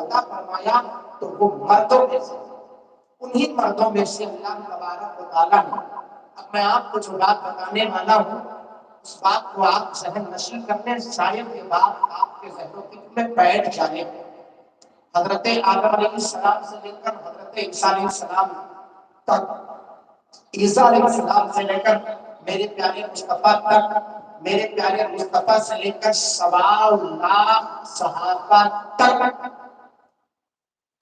عطا فرمایا تو وہ مردوں میں سے، انہی مردوں میں سے اللہ تبارک و تعالیٰ نے، اب میں آپ کو جو بات بتانے والا ہوں اس بات کو آپ ذہن نشین کر لیں، شاید یہ بات آپ کے ذہن و فکر میں بیٹھ جائے۔ حضرت آدم علیہ السلام سے لے کر حضرت عیسیٰ علیہ السلام تک، عیسیٰ علیہ السلام سے لے کر میرے پیارے مصطفیٰ تک، میرے پیارے مصطفیٰ سے لے کر 1.25 صحابہ تک،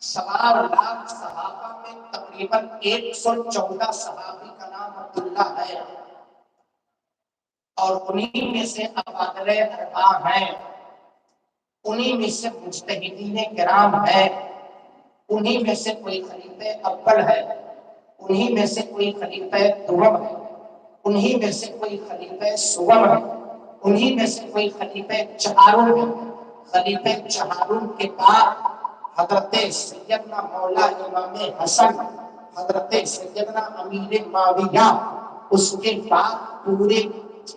1.25 صحابہ میں تقریباً 114 صحابی کا نام عبداللہ ہے، اور انہی میں سے افاضل اربعہ ہیں، انہی میں سے مجتہدین کرام ہیں، انہی میں سے کوئی خلیفہ اول ہے، انہی میں سے کوئی خلیفہ دوم ہے، انہی میں سے کوئی خلیفہ سوم ہے، انہی میں سے کوئی خلیفہ چہارم ہے۔ خلیفہ چہارم کے بعد حضرت سیدنا مولا امام حسن، حضرت سیدنا امیر معاویہ، اس کے بعد پورے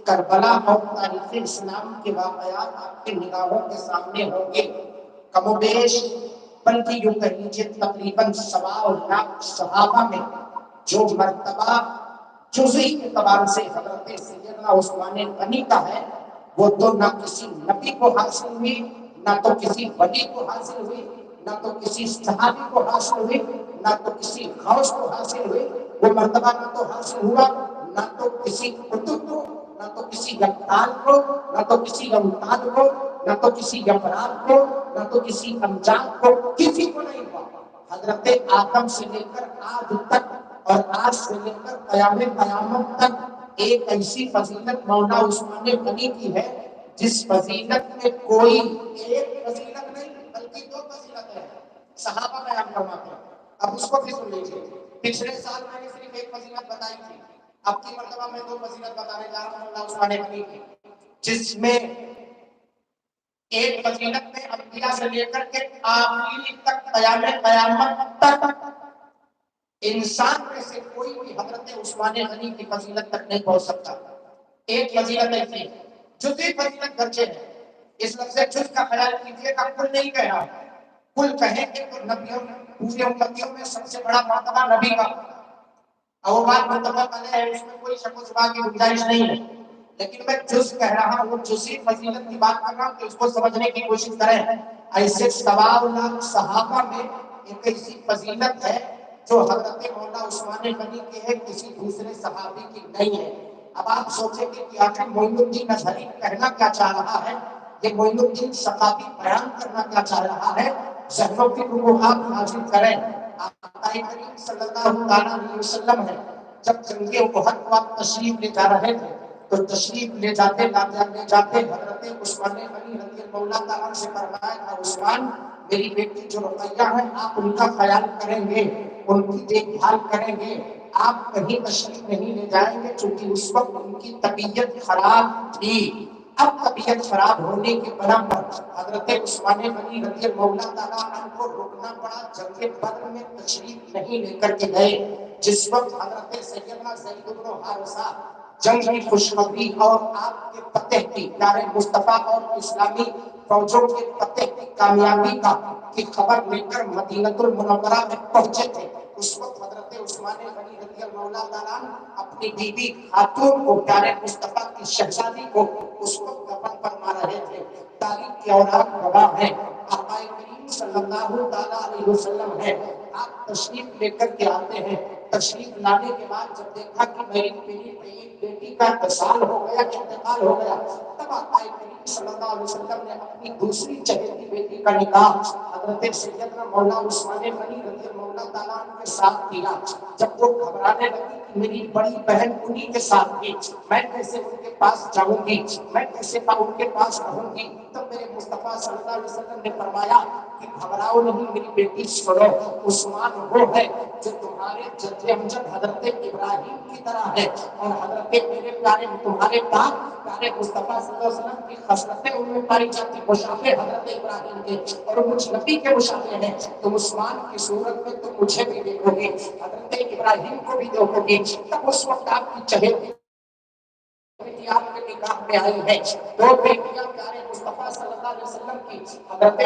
کربلا اور تاریخ اسلام کے واقعات آپ کے نگاہوں کے سامنے ہوں گے، کم و بیش، بلکہ یوں کہہ لیجیے تقریباً 1.25 صحابہ میں جو مرتبہ جزئی اعتبار سے حضرت سیدنا عثمان غنی کا ہے، وہ تو نہ کسی نبی کو حاصل ہوئی، نہ تو کسی ولی کو حاصل ہوئی، نہ تو کسی صحابی کو حاصل ہوئی، نہ تو کسی غوث کو حاصل ہوئی، وہ مرتبہ نہ تو حاصل ہوا، نہ تو کسی قطب کو، نہ تو کسی یکتال کو، نہ تو کسی یمتال کو، نہ تو کسی یمرات کو، نہ تو کسی امجاد کو، کسی کو نہیں ہوا۔ حضرت آدم سے لے کر آج تک اور آج سے لے کر قیام قیامت تک ایک ایسی فضیلت مولا عثمان غنی کی ہے جس فضیلت میں کوئی ایک فضیلت نہیں بلکہ 2 فضیلتیں ہیں، صحابہ بیان فرماتے ہیں۔ اب اس کو بھی سن لیجیے، پچھلے سال میں نے صرف ایک فضیلت بتائی تھی، اب کی مرتبہ میں 2 فضیلت بتانے جا رہا ہوں مولا عثمان غنی کی، جس میں ایک فضیلت میں انبیاء سے لے کر کے آخری تک قیام قیامت تک انسان میں سے کوئی بھی حضرت عثمان غنی کی فضیلت تک نہیں پہنچ سکتا۔ ایک فضیلت ایسی جزئی فضیلت درجے ہے، اس لفظ جز کا خیال کیجیے گا، کل نہیں کہہ رہا، کل کہیں گے تو نبیوں پورے امتیوں میں سب سے بڑا مرتبہ نبی کا، اور وہ بات متفق علیہ ہے، اس میں کوئی شک و شبہ کی گنجائش نہیں ہے، لیکن میں جز کہہ رہا ہوں، وہ جزئی فضیلت کی بات کر رہا ہوں، تو اس کو سمجھنے کی کوشش کریں۔ ایسے 1.25 صحابہ میں ایک ایسی فضیلت ہے جو حضرت مولا عثمان غنی کے ہے، کسی دوسرے صحابی کی نہیں ہے۔ اب آپ سوچیں گے کہ آخر معین الدین اظہری کہنا کیا چاہ رہا ہے، یہ معین الدین ثقافی بیان کرنا کیا چاہ رہا ہے، ذہن و فکر کو آپ حاصل کریں۔ آقا کریم صلی اللہ علیہ وسلم ہے، جب جنگ احد کو آپ تشریف لے جا رہے تھے تو تشریف لے جاتے حضرت عثمان غنی رضی اللہ تعالیٰ سے فرمایا تھا، عثمان میری بیٹی جو رقیہ ہے آپ ان کا خیال کریں گے، ان کی دیکھ بھال کریں گے، آپ کہیں تشریف نہیں لے جائیں گے، چونکہ اس وقت ان کی طبیعت خراب تھی۔ اب طبیعت خراب ہونے کے بنا پر حضرت عثمان غنی رضی اللہ تعالیٰ عنہ کو روکنا پڑا، جنگ بدر میں تشریف نہیں لے کر کے گئے۔ جس وقت حضرت سیدنا زید بن حارثہ جنگ کی خوشخبری اور آپ کے فتح کی، پیارے مصطفیٰ اور اسلامی فوجوں کے فتح کی کامیابی کی خبر لے کر مدینہ المنورہ میں پہنچے تھے، اس وقت حضرت عثمان غنی رضی اللہ تعالیٰ عنہ اپنی بیوی خاتون کو، پیارے مصطفیٰ کی شہزادی کو اس وقت دفن فرما رہے تھے۔ تاریخ کے اوراق گواہ ہیں، آقا کریم صلی اللہ تعالیٰ علیہ وسلم ہے، آپ تشریف لے کر کے آتے ہیں، تشریف لانے کے بعد جب دیکھا کہ میری بیٹی کا انتقال ہو گیا، تب آقا کریم صلی اللہ علیہ وسلم نے اپنی دوسری چہیتی بیٹی کا نکاح حضرت سیدنا مولا عثمان غنی رضی اللہ تعالیٰ عنہ کے ساتھ کیا۔ جب وہ گھبرانے لگی کہ میری بڑی بہن انہی کے ساتھ تھی، میں کیسے ان کے پاس جاؤں گی، میں کیسے ان کے پاس رہوں گی، تب میرے مصطفیٰ صلی اللہ علیہ وسلم نے فرمایا کہ گھبراؤ نہیں میری بیٹی، سنو، عثمان وہ ہے جو تمہارے جد امجد حضرت ابراہیم کی طرح ہے، اور حضرت میرے پیارے تمہارے پاک پیارے مصطفیٰ صلی اللہ علیہ وسلم کی خصلتیں ان میں پائی جاتی، مشابہ حضرت ابراہیم کے، اور مجھ نبی کے مشابہ ہیں۔ تم عثمان کی صورت میں تم مجھے بھی دیکھو گی، حضرت ابراہیم کو بھی دیکھو گی، تب اس وقت آپ کی چہیتی آپ کے نکاح میں آئی ہے، 2 بیٹیاں پیارے مصطفیٰ صلی اللہ علیہ وسلم کی، حضرت